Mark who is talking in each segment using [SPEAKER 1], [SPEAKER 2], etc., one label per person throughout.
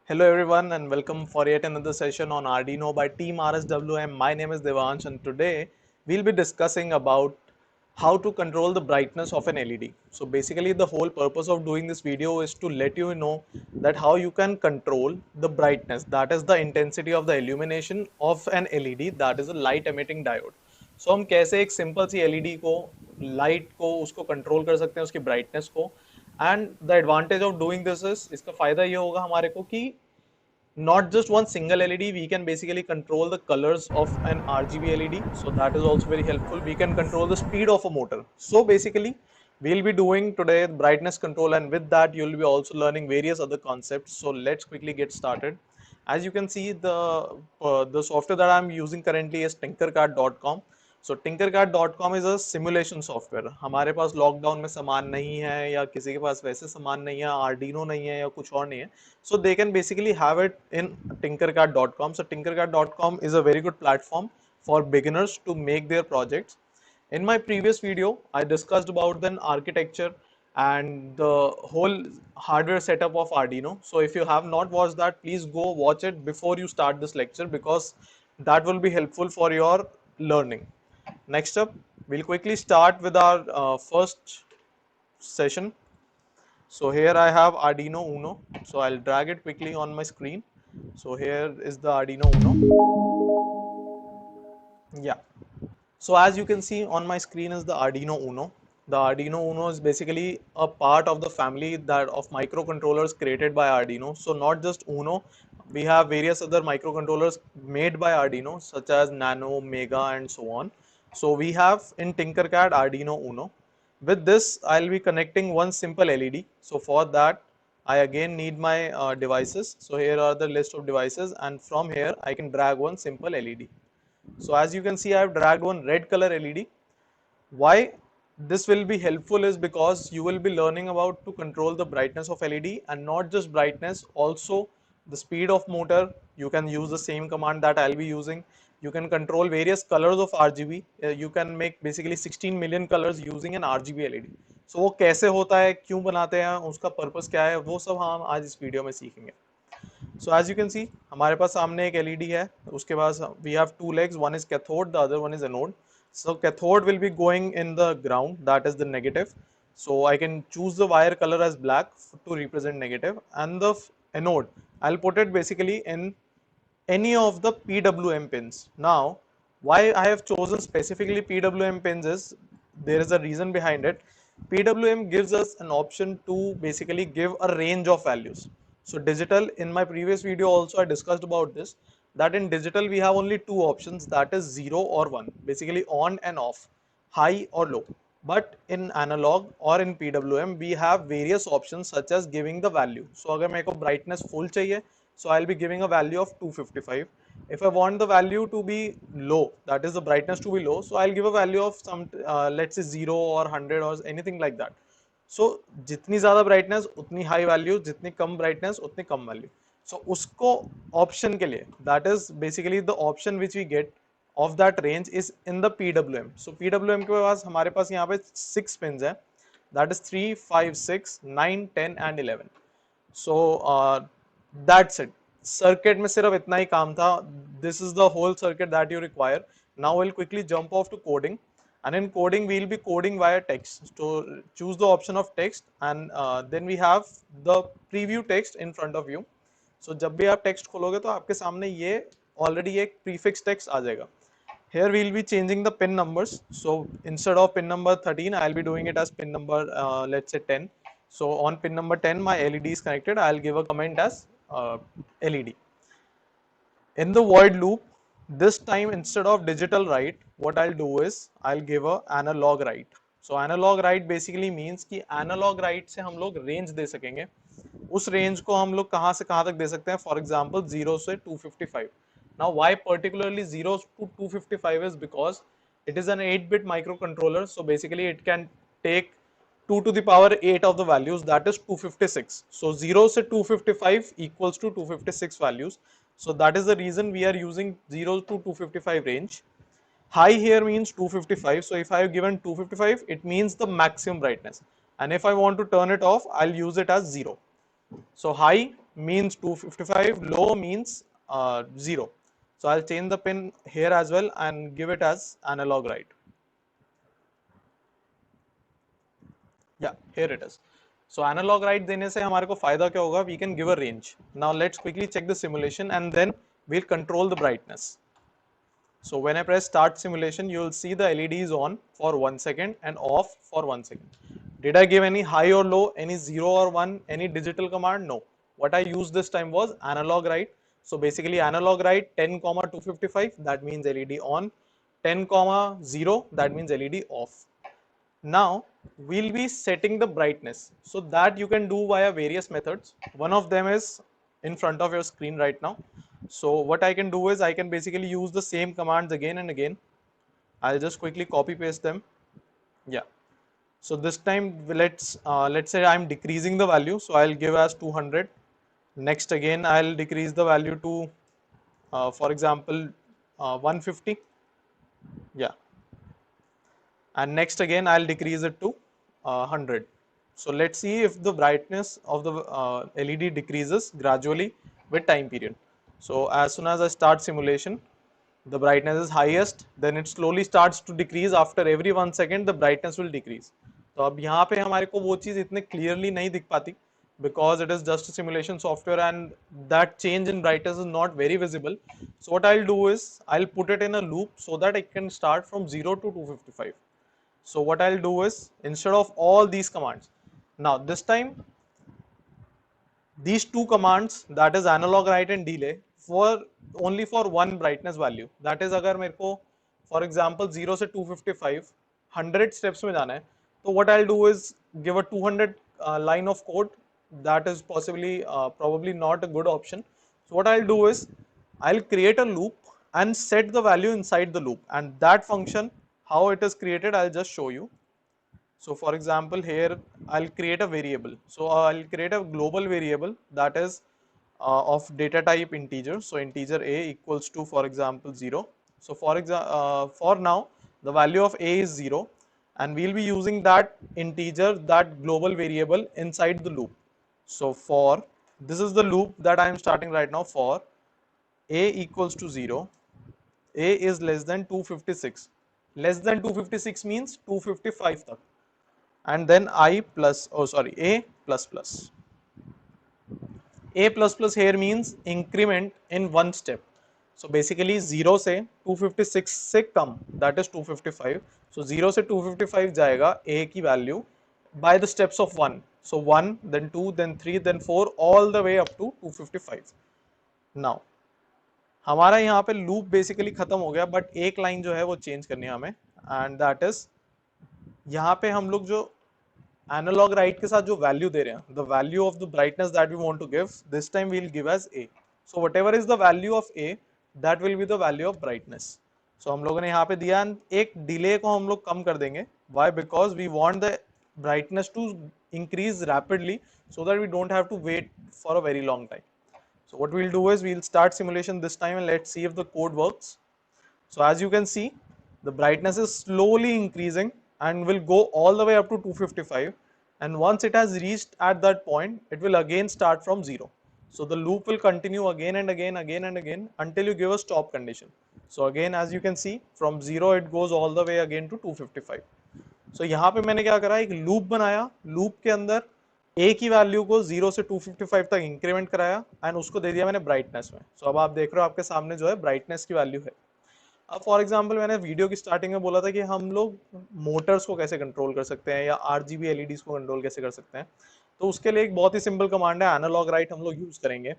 [SPEAKER 1] Hello everyone and welcome for yet another session on Arduino by Team RSWM. My name is Devansh and today we'll be discussing about how to control the brightness of an LED. So basically the whole purpose of doing this video is to let you know that how you can control the brightness, that is the intensity of the illumination of an LED, that is a light emitting diode. So हम कैसे एक simple सी LED को light को उसको control कर सकते हैं उसकी ब्राइटनेस को and the advantage of doing this is इसका फायदा ये होगा हमारे को कि not just one single LED, we can basically control the colors of an RGB LED. So that is also very helpful. We can control the speed of a motor. So basically, we'll be doing today brightness control, and with that, you'll be also learning various other concepts. So let's quickly get started. As you can see, the software that I'm using currently is tinkercad.com. So tinkercad.com is a simulation software. हमारे पास lockdown में सामान नहीं है या किसी के पास वैसे सामान नहीं है, आर्डिनो नहीं है या कुछ और नहीं है, so they can basically have it in tinkercad.com. So tinkercad.com is a very good platform for beginners to make their projects. In my previous video I discussed about the architecture and the whole hardware setup of Arduino. So if you have not watched that, please go watch it before you start this lecture because that will be helpful for your learning. Next up, we'll quickly start with our first session. So here I have Arduino Uno. So I'll drag it quickly on my screen. So here is the Arduino Uno. Yeah. So as you can see on my screen is the Arduino Uno. The Arduino Uno is basically a part of the family that of microcontrollers created by Arduino. So not just Uno, we have various other microcontrollers made by Arduino such as Nano, Mega and so on. So we have in Tinkercad Arduino Uno. With this, I'll be connecting one simple LED. So for that, I again need my devices. So here are the list of devices, and from here I can drag one simple LED. So as you can see, I have dragged one red color LED. Why this will be helpful is because you will be learning about to control the brightness of LED, and not just brightness, also the speed of motor. You can use the same command that I'll be using. You can control various colors of RGB. You can make basically 16 million colors using an RGB LED. So वो कैसे होता है, क्यों बनाते हैं, उसका purpose क्या है, वो सब हम आज इस वीडियो में सीखेंगे. So as you can see, हमारे पास सामने एक LED है, उसके पास we have two legs, one is cathode, the other one is anode. So cathode will be going in the ground, that is the negative. So I can choose the wire color as black to represent negative, and the anode, I'll put it basically in any of the PWM pins. Now, why I have chosen specifically PWM pins is there is a reason behind it. PWM gives us an option to basically give a range of values. So digital, in my previous video also I discussed about this, that in digital we have only two options, that is 0 or 1, basically on and off, high or low. But in analog or in PWM we have various options such as giving the value. So अगर मेरे को brightness full चाहिए, so I'll be giving a value of 255. If I want the value to be low, that is the brightness to be low, so I'll give a value of some let's say 0 or 100 or anything like that. So जितनी ज़्यादा brightness उतनी high value, जितनी कम brightness उतनी कम value. So उसको option के लिए, that is basically the option which we get of that range is in the PWM. So PWM के पास हमारे पास यहाँ पे 6 pins है, that is 3, 5, 6, 9, 10 and 11. So that's it. Circuit में सिर्फ इतना ही काम था. This is the whole circuit that you require. Now we'll quickly jump off to coding, and in coding we'll be coding via text. So choose the option of text, and then we have the preview text in front of you. So जब भी आप text खोलोगे तो आपके सामने ये already एक prefix text आ जाएगा. Here we'll be changing the pin numbers. So instead of pin number 13, I'll be doing it as pin number let's say 10. So on pin number 10, my LED is connected. I'll give a comment as LED. In the void loop, this time instead of digital write, what I'll do is I'll give a analog write. So analog write basically means कि analog write से हम लोग range दे सकेंगे. उस range को हम लोग कहाँ से कहाँ तक दे सकते हैं? For example, 0 से 255. Now why particularly 0 to 255 is because it is an 8-bit microcontroller. So basically it can take 2 to the power 8 of the values, that is 256. So 0 से 255 equals to 256 values. So that is the reason we are using 0 to 255 range. High here means 255. So if I have given 255, it means the maximum brightness. And if I want to turn it off, I'll use it as 0. So high means 255, low means 0. So I'll change the pin here as well and give it as analog write. Yeah, here it is. So analog write देने से हमारे को फायदा क्या होगा? We can give a range. Now let's quickly check the simulation and then we'll control the brightness. So when I press start simulation, you will see the LED is on for 1 second and off for 1 second. Did I give any high or low, any 0 or 1, any digital command? No. What I used this time was analog write. So basically analog write 10, 255, that means LED on. 10, 0, that means LED off. Now we'll be setting the brightness. So that you can do via various methods. One of them is in front of your screen right now. So what I can do is I can basically use the same commands again and again. I'll just quickly copy paste them. Yeah. So this time let's say I'm decreasing the value. So I'll give as 200. Next again I'll decrease the value to for example 150. Yeah. And next again I'll decrease it to 100. So let's see if the brightness of the LED decreases gradually with time period. So as soon as I start simulation, the brightness is highest, then it slowly starts to decrease. After every 1 second the brightness will decrease. तो अब यहाँ पे हमारे को वो चीज़ इतने clearly नहीं दिख पाती because it is just a simulation software and that change in brightness is not very visible. So what I'll do is I'll put it in a loop so that it can start from 0 to 255. So what I'll do is instead of all these commands, now this time these two commands, that is analog write and delay, for only for one brightness value. That is अगर मेरे को for example 0 से 255 100 steps में जाना है, तो what I'll do is give a 200 line of code. That is possibly probably not a good option. So what I'll do is I'll create a loop and set the value inside the loop, and that function how it is created I'll just show you. So for example here I'll create a variable. So I'll create a global variable that is of data type integer. So integer a equals to for example 0. So for now the value of a is 0 and we'll be using that integer, that global variable inside the loop. So for this is the loop that I am starting right now. For a equals to 0, a is less than 256. Less than 256 means 255 tak. And then I plus, oh sorry, a plus plus. A plus plus here means increment in one step. So basically 0 से 256 से कम, that is 255. So 0 से 255 जाएगा a की value by the steps of 1. So 1, then 2, then 3, then 4, all the way up to 255. Now हमारा यहाँ पे loop basically खत्म हो गया, but एक line जो है वो change करनी है हमें, and that is यहाँ पे हम लोग जो एनालॉग राइट के साथ जो वैल्यू दे रहे हैं, the value of the brightness that we want to give, this time we will give as A. So whatever is the value of A, that will be the value of brightness. So हम लोगों ने यहाँ पे दिया, एक delay को हम लोग कम कर देंगे. Why? Because we want the brightness to increase rapidly so that we don't have to wait for a very long time. So what we'll do is we'll start simulation this time and let's see if the code works. So as you can see, the brightness is slowly increasing and will go all the way up to 255, and once it has reached at that point, it will again start from 0. So the loop will continue again and again until you give a stop condition. So again as you can see, from 0 it goes all the way again to 255. So यहाँ पे मैंने क्या करा, एक loop बनाया, loop के अंदर a की वैल्यू को 0 से 255 तक इंक्रीमेंट कराया एंड उसको दे दिया मैंने ब्राइटनेस में. सो अब आप देख रहे हो आपके सामने जो है ब्राइटनेस की वैल्यू है. अब फॉर एग्जांपल मैंने वीडियो की स्टार्टिंग में बोला था कि हम लोग मोटर्स को कैसे कंट्रोल कर सकते हैं या आरजीबी एलईडीज को कंट्रोल कैसे कर सकते हैं. तो उसके लिए एक बहुत ही सिंपल कमांड है, एनालॉग राइट हम लोग यूज करेंगे.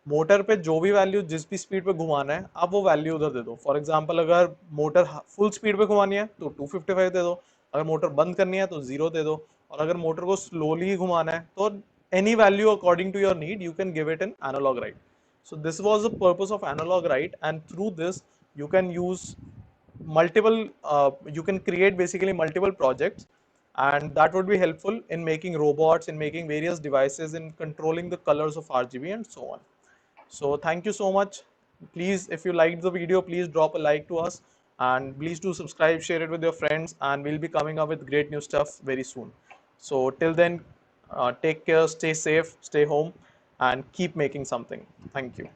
[SPEAKER 1] मोटर पे जो भी वैल्यू जिस भी स्पीड पे घुमाना है आप वो वैल्यू उधर दे दो. फॉर एग्जांपल अगर मोटर फुल स्पीड पे घुमानी है तो 255 दे दो, अगर मोटर बंद करनी है तो 0 दे दो, और अगर मोटर को स्लोली घुमाना है तो any value according to your need you can give it in analog right. So this was the purpose of analog write, and through this you can use multiple you can create basically multiple projects, and that would be helpful in making robots, in making various devices, in controlling the colors of RGB and so on. So thank you so much. Please, if you liked the video, please drop a like to us, and please do subscribe, share it with your friends, and we'll be coming up with great new stuff very soon. So till then, take care, stay safe, stay home, and keep making something. Thank you.